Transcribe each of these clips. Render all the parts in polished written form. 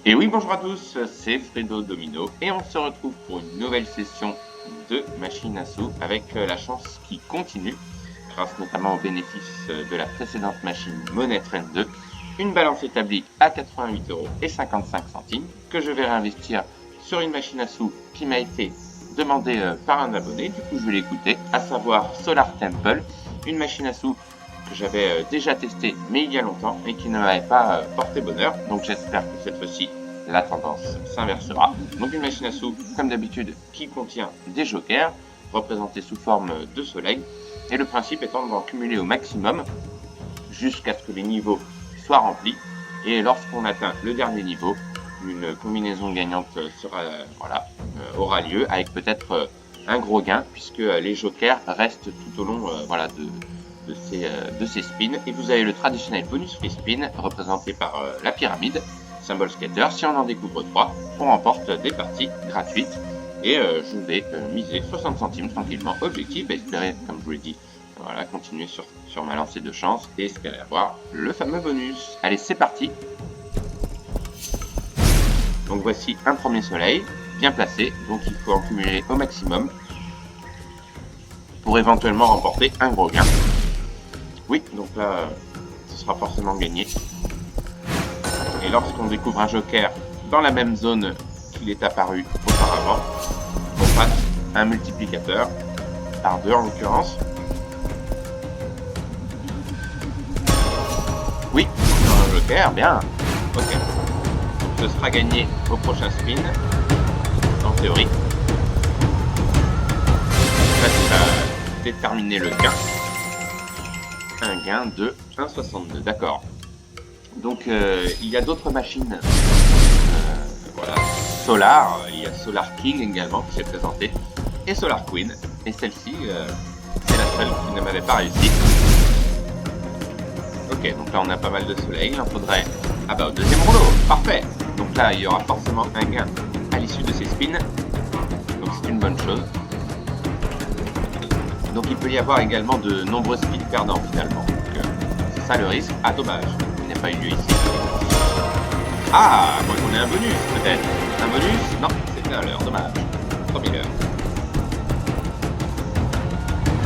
Et oui, bonjour à tous, c'est Fredo Domino et on se retrouve pour une nouvelle session de machine à sous avec la chance qui continue, grâce notamment aux bénéfices de la précédente machine Money Trend 2, une balance établie à 88,55 € que je vais réinvestir sur une machine à sous qui m'a été demandée par un abonné, du coup je vais l'écouter, à savoir Solar Temple, une machine à sous que j'avais déjà testé mais il y a longtemps et qui ne m'avait pas porté bonheur, donc j'espère que cette fois-ci la tendance s'inversera. Donc une machine à sous comme d'habitude qui contient des jokers représentés sous forme de soleil, et le principe étant d'en cumuler au maximum jusqu'à ce que les niveaux soient remplis, et lorsqu'on atteint le dernier niveau, une combinaison gagnante aura lieu avec peut-être un gros gain, puisque les jokers restent tout au long de ces spins. Et vous avez le traditionnel bonus free spin représenté par la pyramide, symbole skater. Si on en découvre 3, on remporte des parties gratuites. Et je vais miser 60 centimes tranquillement. Objectif, espérer, comme je vous l'ai dit, continuer sur ma lancée de chance et espérer avoir le fameux bonus. Allez, c'est parti. Donc voici un premier soleil, bien placé, donc il faut en cumuler au maximum pour éventuellement remporter un gros gain. Oui, donc là, ce sera forcément gagné. Et lorsqu'on découvre un joker dans la même zone qu'il est apparu auparavant, on passe un multiplicateur, par 2 en l'occurrence. Oui, un joker, bien. Ok. Ce sera gagné au prochain spin, en théorie. Ça va déterminer le gain. Un gain de 1,62, d'accord. Donc il y a d'autres machines Solar, il y a Solar King également qui s'est présenté, et Solar Queen, et celle-ci c'est la seule qui ne m'avait pas réussi. Ok, donc là on a pas mal de soleil, il en faudrait... Ah bah au deuxième rouleau, parfait. Donc là il y aura forcément un gain à l'issue de ces spins, donc c'est une bonne chose. Donc il peut y avoir également de nombreux spins perdants finalement, donc c'est ça le risque. Ah dommage, il n'a pas eu lieu ici. Ah, moi qu'on ait un bonus peut-être. Un bonus? Non, c'était à l'heure, dommage. Premier heure.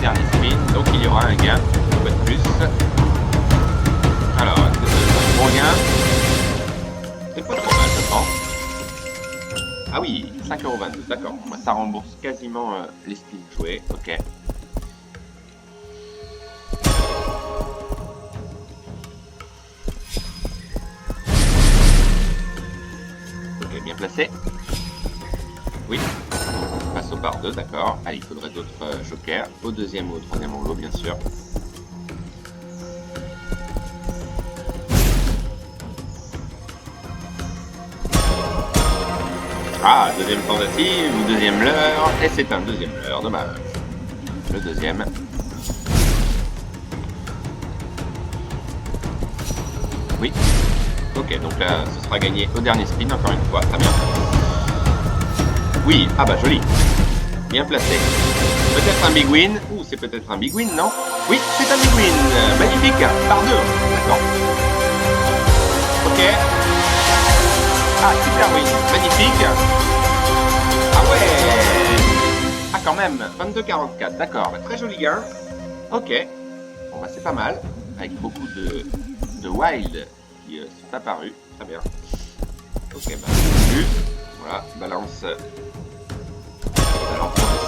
Dernier spin, donc il y aura un gain, un peu de plus. Alors, est-ce que c'est un gros gain? C'est pas trop mal, je pense. Ah oui, 5,22 €, d'accord. Moi, ça rembourse quasiment les spins joués, ok. Ok, bien placé. Oui, on passe au par 2, d'accord. Ah, il faudrait d'autres jokers, au deuxième ou au troisième rouleau, bien sûr. Ah, deuxième tentative, ou deuxième leurre, et c'est un deuxième leurre, dommage. Le deuxième. Oui. Ok, donc là, ce sera gagné au dernier spin, encore une fois, très bien. Oui, ah bah joli. Bien placé. Peut-être un big win, ou c'est peut-être un big win, non? Oui, c'est un big win. Magnifique, par 2, d'accord. Ok. Ah, super win, magnifique. Ah ouais. Ah quand même, 22,44, d'accord, très joli gain. Ok, bon bah c'est pas mal, avec beaucoup de wild qui sont apparus, très bien. Ok, bah voilà, balance de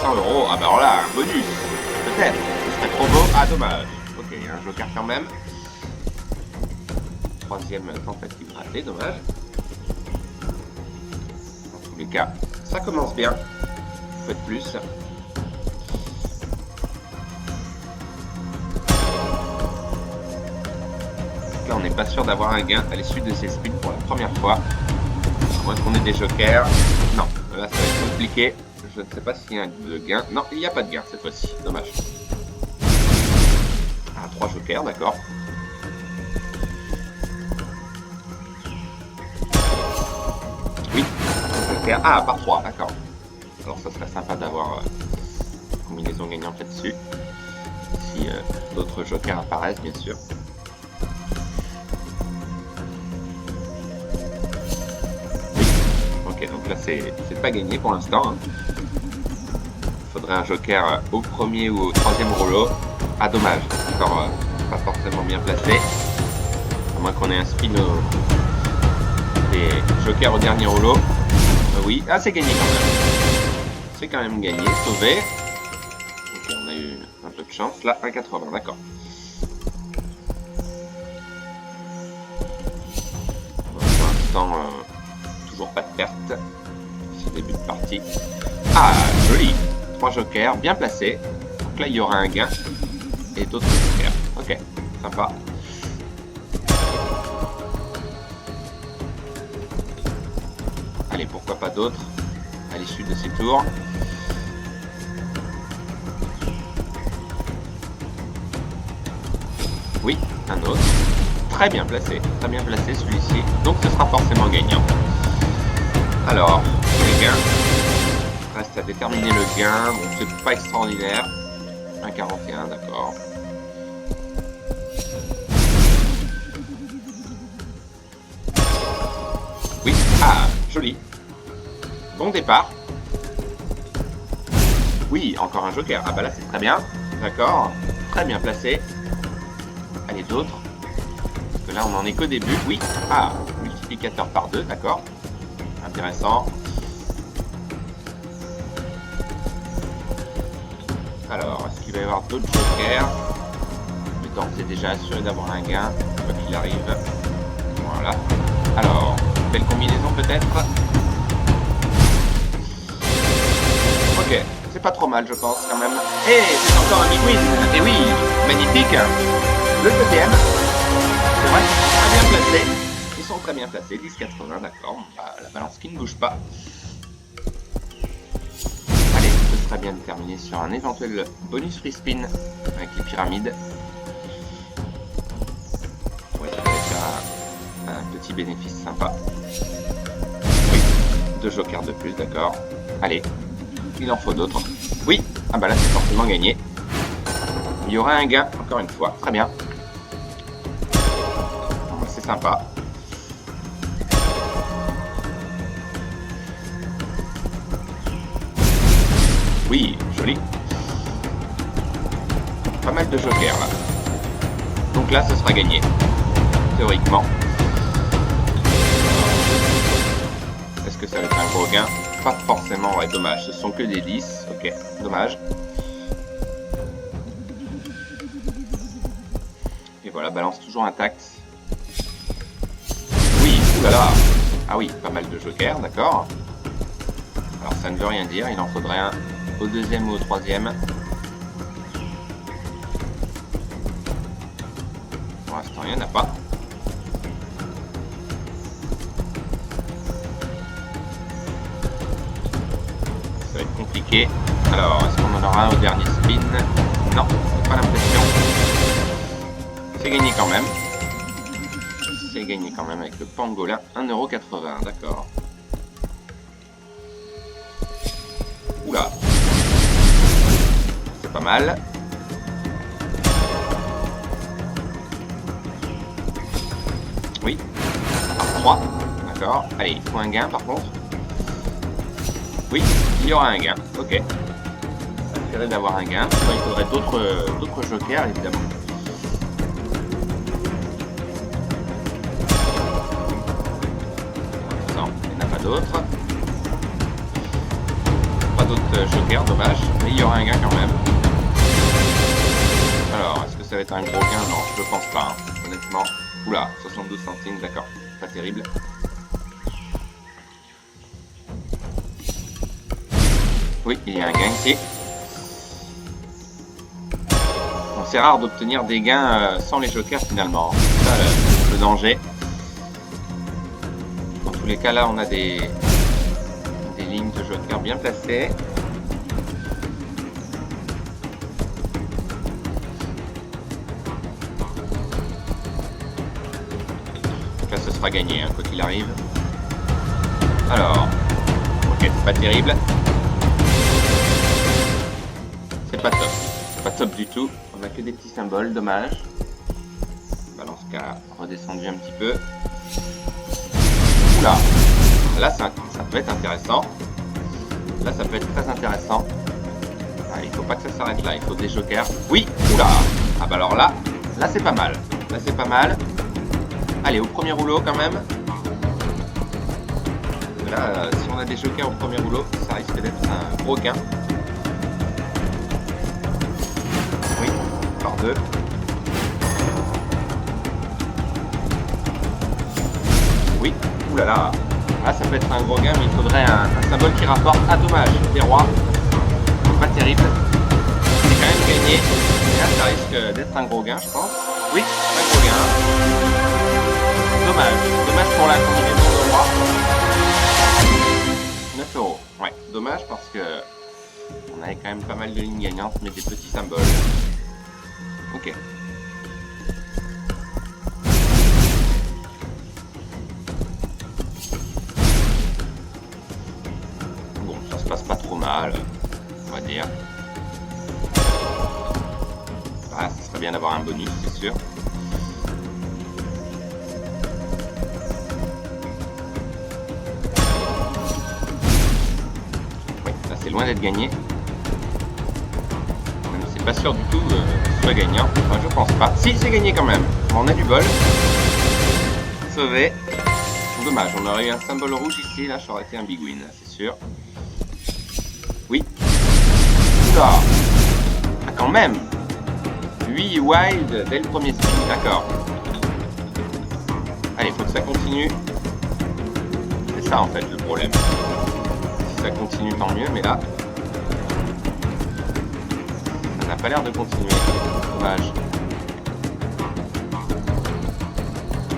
100 €. Ah bah alors là, un bonus, peut-être, ce serait trop beau. Ah dommage, ok, il y a un joker quand même. Troisième tentative ratée, dommage. Dans tous les cas, ça commence bien. Faut être plus. Là, on n'est pas sûr d'avoir un gain à l'issue de ces spins pour la première fois. À moins qu'on ait des jokers. Non, là ça va être compliqué. Je ne sais pas s'il y a de gain. Non, il n'y a pas de gain cette fois-ci. Dommage. Ah, 3 jokers, d'accord. Oui, joker. Ah, par 3, d'accord. Alors ça serait sympa d'avoir une combinaison gagnante là-dessus. Si d'autres jokers apparaissent, bien sûr. c'est pas gagné pour l'instant. Hein. Faudrait un joker au premier ou au troisième rouleau. Ah dommage, encore pas forcément bien placé. À moins qu'on ait un spin des jokers au dernier rouleau. Oui, ah c'est gagné quand même. C'est quand même gagné, sauvé. Ok, on a eu un peu de chance. Là, 1,80, d'accord. Pour l'instant, toujours pas de perte. C'est début de partie. Ah, joli. 3 jokers, bien placés. Donc là, il y aura un gain. Et d'autres jokers. Ok, sympa. Allez, pourquoi pas d'autres à l'issue de ces tours. Oui, un autre. Très bien placé celui-ci. Donc ce sera forcément gagnant. Alors, les gains. Reste à déterminer le gain. Bon, c'est pas extraordinaire. 1,41, d'accord. Oui, ah, joli. Bon départ. Oui, encore un joker. Ah bah là c'est très bien. D'accord. Très bien placé. Allez, d'autres. Parce que là on en est qu'au début. Oui. Ah, multiplicateur par 2, d'accord. Intéressant. Alors, est-ce qu'il va y avoir d'autres jokers? Le temps, c'est déjà assuré d'avoir un gain, quoi qu'il arrive. Voilà. Alors, belle combinaison peut-être. Ok, c'est pas trop mal, je pense, quand même. Et c'est encore un big win. Et oui, magnifique. Le deuxième. C'est vrai, très bien placé. Ils sont très bien placés, 10,80, d'accord. Bah, la balance qui ne bouge pas. Très bien terminé sur un éventuel bonus free spin avec les pyramides. Ouais, ça va être un petit bénéfice sympa. Oui, 2 jokers de plus, d'accord. Allez, il en faut d'autres. Oui, ah bah là c'est forcément gagné. Il y aura un gain, encore une fois, très bien. Bon, c'est sympa. Oui, joli. Pas mal de jokers là. Donc là, ce sera gagné. Théoriquement. Est-ce que ça va être un gros gain? Pas forcément, ouais, dommage. Ce sont que des 10. Ok, dommage. Et voilà, balance toujours intacte. Oui, oulala. Ah oui, pas mal de jokers, d'accord. Alors ça ne veut rien dire, il en faudrait un au deuxième ou au troisième. Pour l'instant, il n'y en a pas. Ça va être compliqué. Alors, est-ce qu'on en aura un au dernier spin? Non, pas l'impression. C'est gagné quand même. C'est gagné quand même avec le pangolin. 1,80 €, d'accord. Oula. C'est pas mal. Oui. 3. D'accord. Allez, il faut un gain par contre. Oui, il y aura un gain. Ok. Intérêt d'avoir un gain. Il faudrait d'autres jokers évidemment. Non, il n'y en a pas d'autres. Pas d'autres jokers, dommage. Mais il y aura un gain quand même. Alors, est-ce que ça va être un gros gain? Non, je pense pas. Hein. Honnêtement. Oula, 72 centimes, d'accord. Pas terrible. Oui, il y a un gain ici. Bon, c'est rare d'obtenir des gains sans les jokers finalement. C'est ça le danger. Dans tous les cas, là, on a des lignes de jokers bien placées. Donc là, ce sera gagné, hein, quoi qu'il arrive. Alors, ok, c'est pas terrible. C'est pas top. C'est pas top du tout. On a que des petits symboles, dommage. Balance qui a redescendu un petit peu. Oula, Là, ça peut être intéressant. Là, ça peut être très intéressant. Ah, il faut pas que ça s'arrête là. Il faut des jokers. Oui. Oula. Ah bah alors là c'est pas mal. Là, c'est pas mal. Allez, au premier rouleau quand même. Là, si on a des jokers au premier rouleau, ça risque d'être un gros gain. Oui, par 2. Oui, oulala. Là, ça peut être un gros gain, mais il faudrait un symbole qui rapporte. Ah, dommage, des rois. Pas terrible. C'est quand même gagné. Là, ça risque d'être un gros gain, je pense. Oui, un gros gain. Dommage. Dommage pour la combinaison de rois. 9 €. Ouais, dommage parce que on avait quand même pas mal de lignes gagnantes, mais des petits symboles. Ok. Bon, ça se passe pas trop mal, on va dire. Ah, ça serait bien d'avoir un bonus, c'est sûr. Oui, là c'est loin d'être gagné. Même c'est pas sûr du tout que ce soit gagnant. Enfin, je pense pas. Si, c'est gagné quand même. On a du bol. Sauvé. Dommage, on aurait eu un symbole rouge ici. Là, ça aurait été un big win, c'est sûr. Oui. Oula. Ah, quand même. 8 wild dès le premier spin, d'accord. Allez, faut que ça continue. C'est ça en fait le problème. Si ça continue, tant mieux, mais là, ça n'a pas l'air de continuer. Dommage.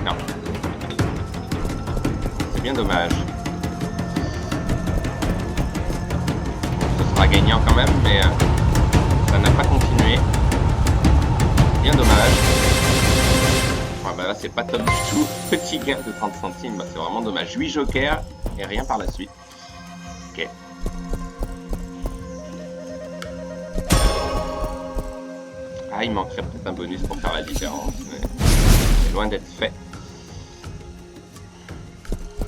Non. C'est bien dommage. Ce sera gagnant quand même, mais ça n'a pas continué. Bien dommage. Ah bah là c'est pas top du tout. Petit gain de 30 centimes, bah c'est vraiment dommage. 8 jokers et rien par la suite. Ok. Ah, il manquerait peut-être un bonus pour faire la différence, mais c'est loin d'être fait.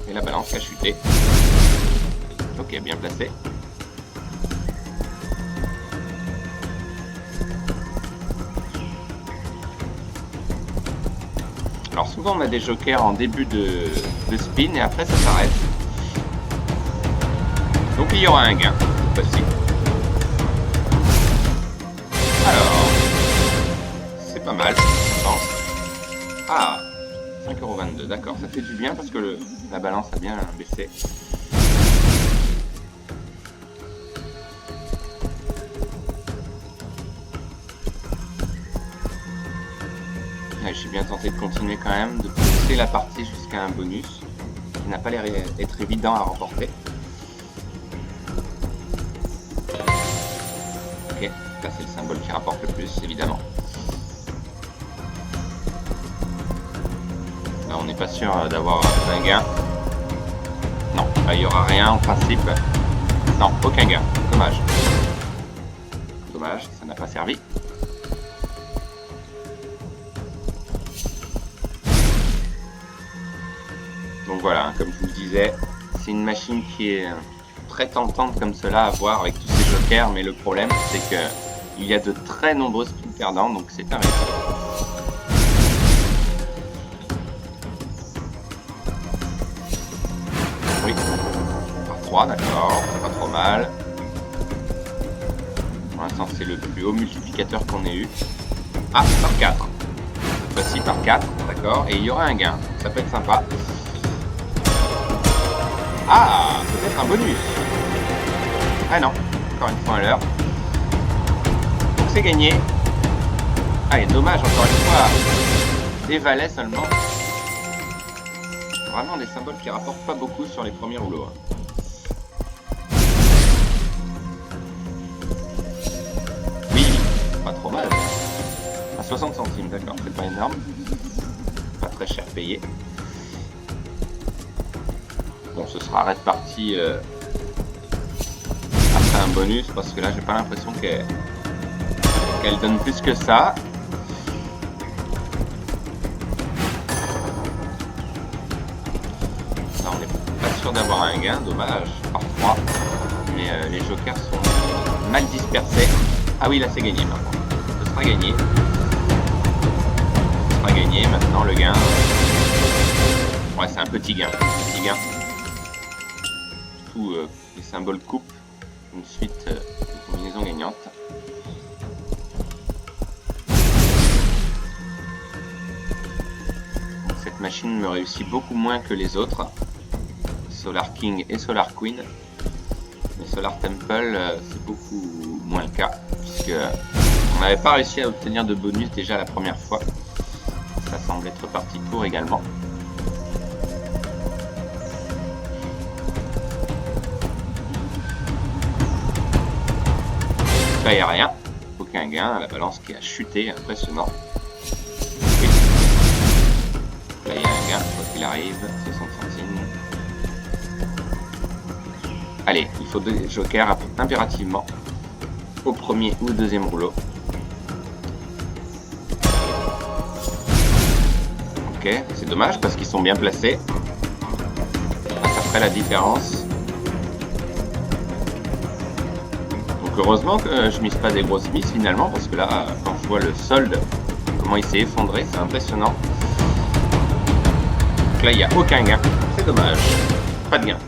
Et la balance a chuté. Ok, bien placé. Alors souvent on a des jokers en début de spin et après ça s'arrête. Donc il y aura un gain, cette fois-ci. Alors, c'est pas mal, je pense. Ah, 5,22 €, d'accord, ça fait du bien parce que la balance a bien baissé. Je suis bien tenté de continuer quand même, de pousser la partie jusqu'à un bonus qui n'a pas l'air d'être évident à remporter. Ok, là c'est le symbole qui rapporte le plus, évidemment. Là on n'est pas sûr d'avoir un gain. Non, là il n'y aura rien en principe. Non, aucun gain, dommage. Dommage, ça n'a pas servi. Donc voilà, comme je vous le disais, c'est une machine qui est très tentante comme cela à voir avec tous ces jokers, mais le problème c'est que il y a de très nombreux spins perdants, donc c'est un risque. Oui, par 3, d'accord, pas trop mal. Pour l'instant c'est le plus haut multiplicateur qu'on ait eu. Ah, par 4. Cette fois-ci par 4, d'accord, et il y aura un gain, ça peut être sympa. Ah, peut-être un bonus. Ah non, encore une fois à l'heure. Donc c'est gagné. Allez, dommage, encore une fois. Des valets seulement. Vraiment des symboles qui rapportent pas beaucoup sur les premiers rouleaux. Oui, pas trop mal. À 60 centimes, d'accord, c'est pas énorme. Pas très cher payé. Bon, ce sera réparti après un bonus parce que là j'ai pas l'impression qu'elle donne plus que ça. Là on n'est pas sûr d'avoir un gain, dommage, par 3. Mais les jokers sont mal dispersés. Ah oui, là c'est gagné par contre. Ce sera gagné. Ce sera gagné, maintenant le gain. Ouais, c'est un petit gain. Petit gain. Tout les symboles coupe. Une suite de combinaisons gagnantes. Cette machine me réussit beaucoup moins que les autres. Solar King et Solar Queen. Mais Solar Temple, c'est beaucoup moins le cas. Puisque on n'avait pas réussi à obtenir de bonus déjà la première fois. Ça semble être parti pour également. Là, il n'y a rien. Aucun gain. La balance qui a chuté. Impressionnant. Oui. Là, il y a un gain. Quoi qu'il arrive. 60 centimes. Allez, il faut des jokers impérativement. Au premier ou au deuxième rouleau. Ok, c'est dommage parce qu'ils sont bien placés. Ça ferait la différence. Donc heureusement que je mise pas des grosses mises finalement, parce que là, quand je vois le solde, comment il s'est effondré, c'est impressionnant. Donc là, il n'y a aucun gain. C'est dommage. Pas de gain.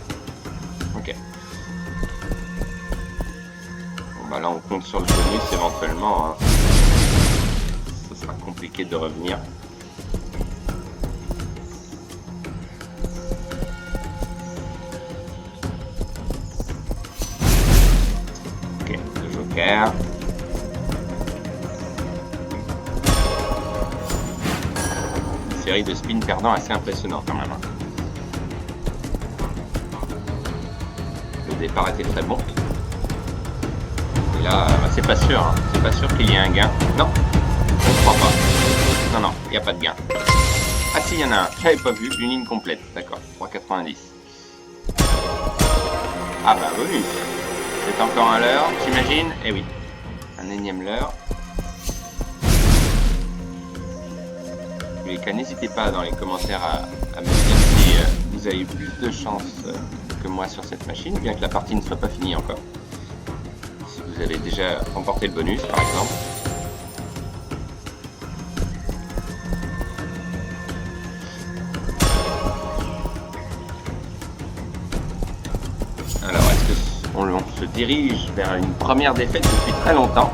Ok. Bon, bah là, on compte sur le bonus éventuellement. Hein. Ce sera compliqué de revenir. Une série de spins perdants assez impressionnant quand même. Le départ était très bon. Et là, bah, c'est pas sûr. Hein. C'est pas sûr qu'il y ait un gain. Non, je ne crois pas. Non, non, il n'y a pas de gain. Ah si, il y en a un. J'avais pas vu. Une ligne complète. D'accord. 3,90. Ah bah bonus. C'est encore un leurre, j'imagine. Eh oui. Un énième leurre. En tous les cas, n'hésitez pas dans les commentaires à me dire si vous avez eu plus de chance que moi sur cette machine, bien que la partie ne soit pas finie encore. Si vous avez déjà remporté le bonus, par exemple. Alors, est-ce qu'on se dirige vers une première défaite depuis très longtemps?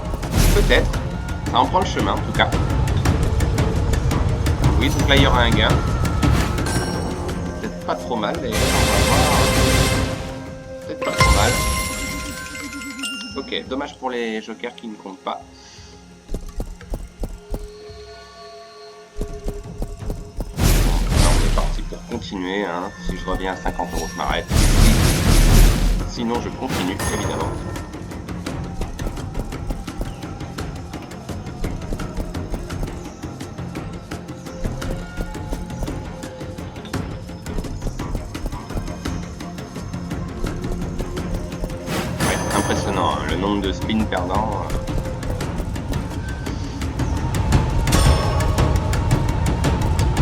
Peut-être. Ça en prend le chemin, en tout cas. Oui, donc là, il y aura un gain. Peut-être pas trop mal, d'ailleurs. On va voir. Peut-être pas trop mal. Ok, dommage pour les jokers qui ne comptent pas. Là, on est parti pour continuer. Hein. Si je reviens à 50 €, je m'arrête. Sinon, je continue, évidemment. Ouais, impressionnant, hein, le nombre de spins perdants.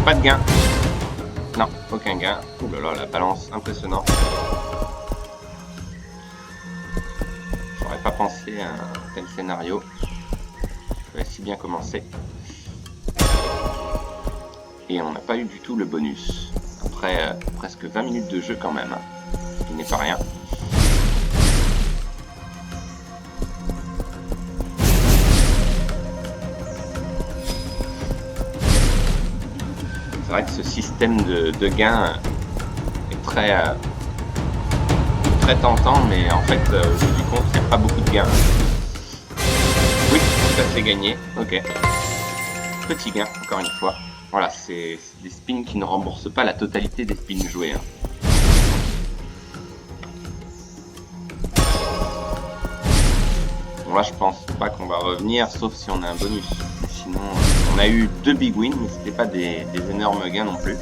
Pas de gain. Non, aucun gain. Ouh là là, la balance, impressionnant. Pas pensé à un tel scénario. Ça va si bien commencer. Et on n'a pas eu du tout le bonus. Après presque 20 minutes de jeu quand même. Ce qui n'est pas rien. C'est vrai que ce système de gain est très tentant, mais en fait, au bout du compte, il n'y a pas beaucoup de gains. Oui, ça c'est gagné. Ok. Petit gain, encore une fois. Voilà, c'est des spins qui ne remboursent pas la totalité des spins joués. Hein. Bon, là, je pense pas qu'on va revenir, sauf si on a un bonus. Sinon, on a eu 2 big wins, mais c'était pas des énormes gains non plus.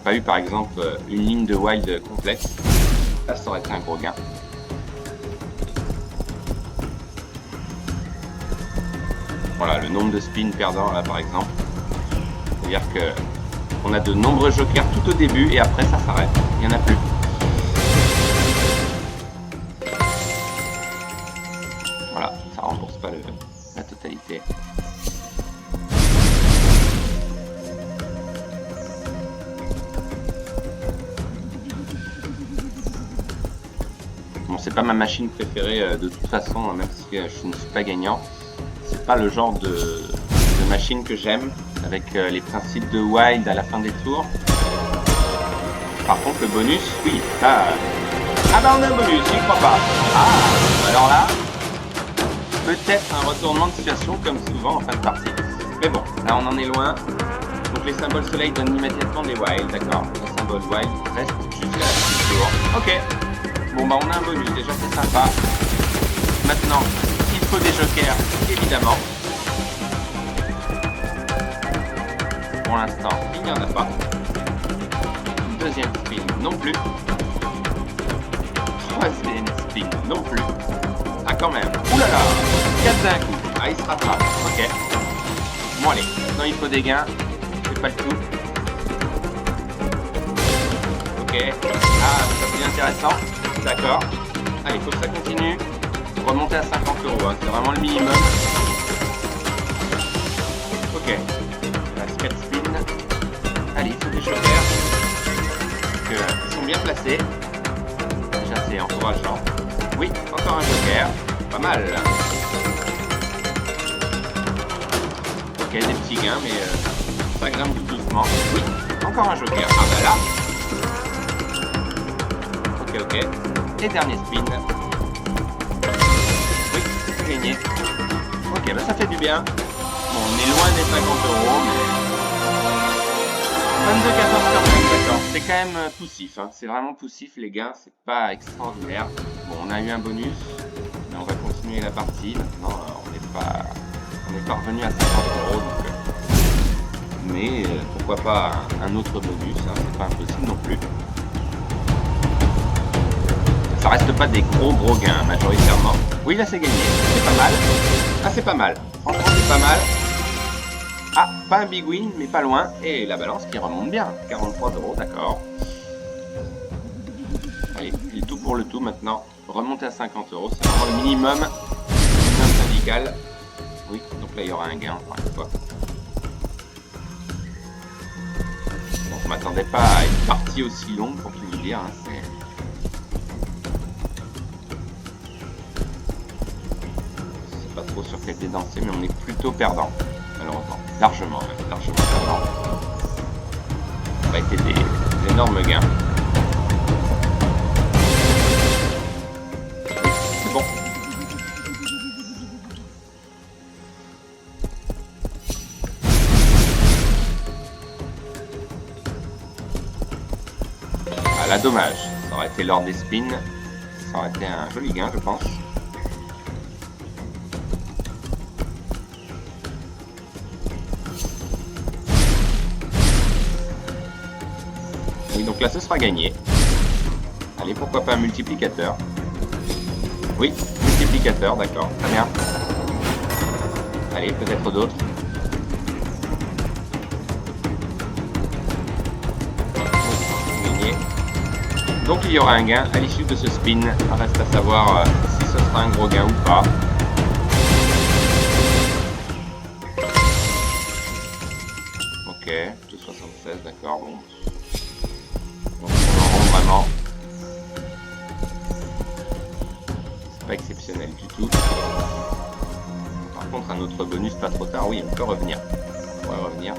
Pas eu par exemple une ligne de wild complète, là ça aurait été un gros gain. Voilà le nombre de spins perdants là par exemple, c'est-à-dire que On a de nombreux jokers tout au début et après ça s'arrête. Il n'y en a plus. Voilà, ça rembourse pas la totalité. Bon, c'est pas ma machine préférée de toute façon, même si je ne suis pas gagnant. C'est pas le genre de machine que j'aime, avec les principes de wild à la fin des tours. Par contre, le bonus, oui, ça... Ah bah on a un bonus, j'y crois pas. Ah, alors là, peut-être un retournement de situation comme souvent en fin de partie. Mais bon, là on en est loin. Donc les symboles soleil donnent immédiatement des wild, d'accord. Les symboles wild restent jusqu'à la fin du tour. Ok. Bon bah on a un bonus, déjà c'est sympa. Maintenant, il faut des jokers, évidemment. Pour l'instant, il n'y en a pas. Deuxième spin non plus. Troisième spin non plus. Ah quand même. Oulala, 4 d'un coup. Ah il se rattrape. Ok. Bon allez, maintenant il faut des gains. C'est pas le tout. Ok. Ah ça devient intéressant. D'accord. Allez, il faut que ça continue. Remonter à 50 €, hein. C'est vraiment le minimum. Ok. Il reste 4 spins. Allez, il faut des jokers. Ils sont bien placés. Déjà, c'est encourageant. Oui, encore un joker. Pas mal. Ok, des petits gains, mais ça grimpe tout doucement. Oui, encore un joker. Ah bah là. Ok. Et dernier spin. Oui, c'est gagné. Ok, bah ça fait du bien. Bon, on est loin des 50 €, mais... 22, 14, 15, d'accord. C'est quand même poussif, hein. C'est vraiment poussif, les gains, c'est pas extraordinaire. Bon, on a eu un bonus, mais on va continuer la partie. Maintenant, on n'est pas revenu à 50 €, donc, mais pourquoi pas un autre bonus, hein. C'est pas impossible non plus. Ça reste pas des gros gains, majoritairement. Oui, là c'est gagné, c'est pas mal. Ah, c'est pas mal. Franchement, c'est pas mal. Ah, pas un big win, mais pas loin. Et la balance qui remonte bien. 43 €, d'accord. Allez, il est tout pour le tout maintenant. Remonter à 50 €, c'est vraiment le minimum syndical. Oui, donc là il y aura un gain, encore une fois. Bon, je m'attendais pas à une partie aussi longue, pour tout vous dire. Hein, c'est pas trop sur quel pied danser, mais on est plutôt perdant. Malheureusement, largement perdant. Ça a été des énormes gains. C'est bon. Ah là, dommage. Ça aurait été lors des spins. Ça aurait été un joli gain, je pense. Donc là ce sera gagné. Allez, pourquoi pas un multiplicateur. Oui, multiplicateur, d'accord, très bien. Allez, peut-être d'autres. Gagné. Donc il y aura un gain à l'issue de ce spin. Reste à savoir si ce sera un gros gain ou pas. Ok, 2,76, d'accord, bon. Vraiment, c'est pas exceptionnel du tout. Par contre, un autre bonus pas trop tard, oui, on peut revenir. On pourrait revenir.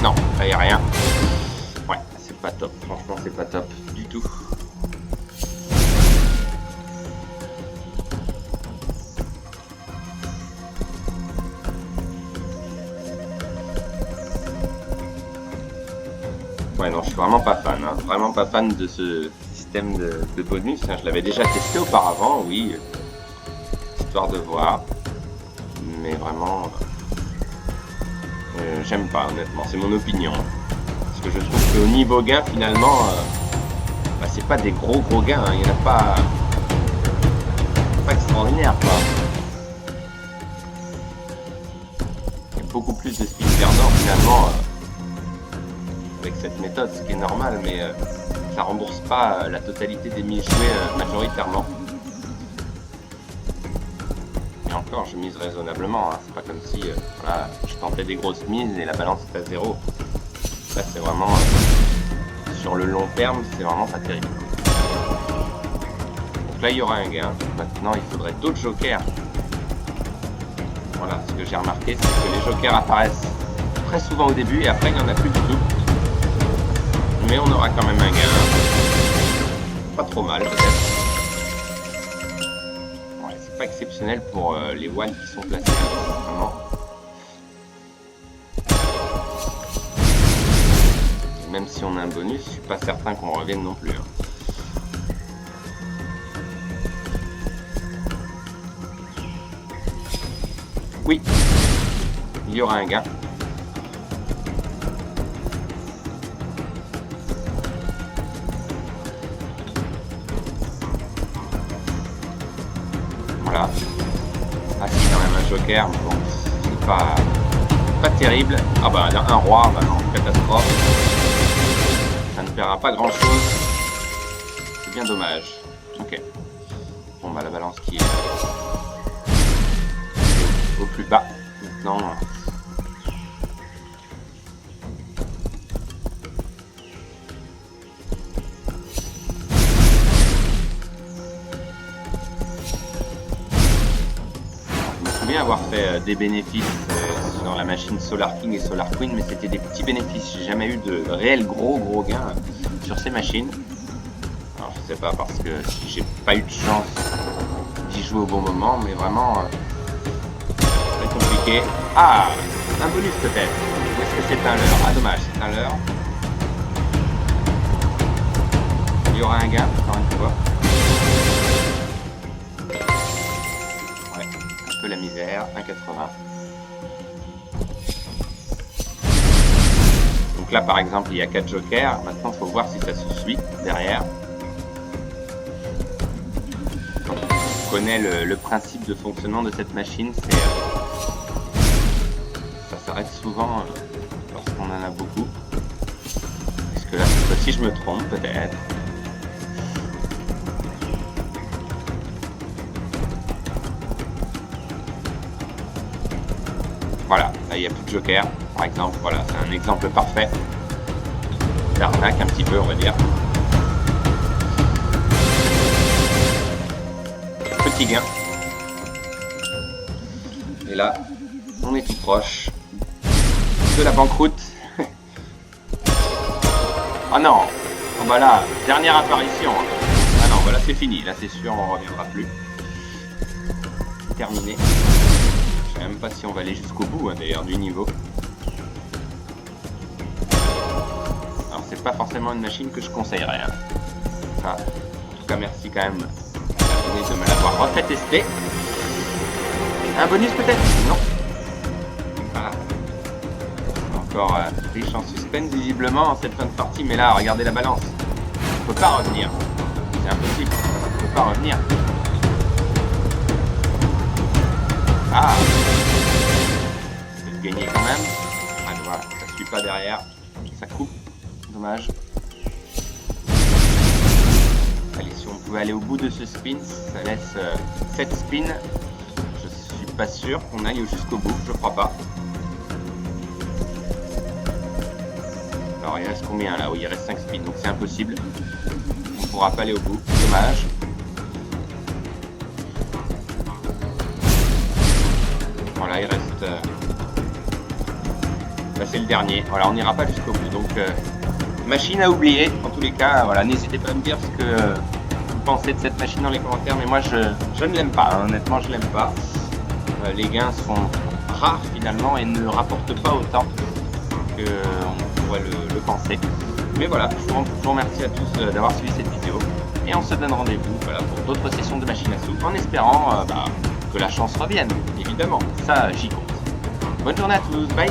Non, là y a rien. Ouais, c'est pas top. Franchement, c'est pas top du tout. Ouais, non, je suis vraiment pas fan. Hein. Vraiment pas fan de ce système de bonus. Hein. Je l'avais déjà testé auparavant, oui. Histoire de voir. Mais vraiment... J'aime pas, honnêtement, c'est mon opinion. Parce que je trouve qu'au niveau gain, finalement, bah, c'est pas des gros gains, hein. Il n'y en a pas extraordinaire, quoi. Il y a beaucoup plus de spin perdant, finalement, avec cette méthode, ce qui est normal, mais ça rembourse pas la totalité des mises jouées majoritairement. Et encore, je mise raisonnablement, hein. C'est pas comme si voilà, je tentais des grosses mises et la balance est à 0. Là, c'est vraiment sur le long terme, c'est vraiment pas terrible. Donc là, il y aura un gain. Maintenant, il faudrait d'autres jokers. Voilà, ce que j'ai remarqué, c'est que les jokers apparaissent très souvent au début et après, il n'y en a plus du tout. Mais on aura quand même un gain. Pas trop mal, peut-être. Ouais, c'est pas exceptionnel pour les one qui sont placés. Vraiment. Même si on a un bonus, je suis pas certain qu'on revienne non plus. Hein. Oui, il y aura un gain. Voilà. Ah, c'est quand même un joker, mais bon, c'est pas terrible. Ah bah là, un roi, bah non, catastrophe. Ça ne paiera pas grand chose. C'est bien dommage. Ok. Bon bah la balance qui est au plus bas. Maintenant. Je me souviens avoir fait des bénéfices sur la machine Solar King et Solar Queen, mais c'était des petits bénéfices. J'ai jamais eu de réels gros gains sur ces machines. Alors je sais pas, parce que j'ai pas eu de chance d'y jouer au bon moment, mais vraiment très compliqué. Ah, un bonus peut-être. Ou est-ce que c'est un leurre? Ah dommage, c'est un leurre. Il y aura un gain, encore une fois. Ouais, un peu la misère, 1,80. Donc là par exemple il y a 4 jokers, maintenant il faut voir si ça se suit derrière. Donc, on connaît le principe de fonctionnement de cette machine, c'est ça s'arrête souvent lorsqu'on en a beaucoup. Est-ce que là cette fois-ci je me trompe peut-être? Voilà, là il n'y a plus de joker, par exemple, voilà, c'est un exemple parfait d'arnaque un petit peu, on va dire. Petit gain. Et là, on est tout proche de la banqueroute. Ah non, oh bah là, dernière apparition. Ah non, voilà, c'est fini, là c'est sûr, on ne reviendra plus. C'est terminé. Je sais même pas si on va aller jusqu'au bout, hein, d'ailleurs, du niveau. Alors, c'est pas forcément une machine que je conseillerais. Hein. Enfin, en tout cas, merci quand même de me l'avoir refait tester. Un bonus peut-être? Non. Voilà. Encore riche en suspense, visiblement, en cette fin de partie. Mais là, regardez la balance. On peut pas revenir. C'est impossible. On peut pas revenir. Ah, c'est gagné quand même. Ah voilà, ça suit pas derrière. Ça coupe. Dommage. Allez, si on pouvait aller au bout de ce spin, ça laisse 7 spins. Je suis pas sûr qu'on aille jusqu'au bout, je crois pas. Alors il reste combien là? Oui, il reste 5 spins, donc c'est impossible. On pourra pas aller au bout, dommage. Voilà, il reste... Là, c'est le dernier. Voilà, on n'ira pas jusqu'au bout. Donc, machine à oublier. En tous les cas, voilà, n'hésitez pas à me dire ce que vous pensez de cette machine dans les commentaires. Mais moi, je ne l'aime pas. Hein. Honnêtement, je l'aime pas. Les gains sont rares finalement et ne rapportent pas autant qu'on pourrait le penser. Mais voilà, je vous remercie à tous d'avoir suivi cette vidéo. Et on se donne rendez-vous voilà, pour d'autres sessions de machine à sous en espérant... que la chance revienne, évidemment, ça j'y compte. Bonne journée à tous, bye!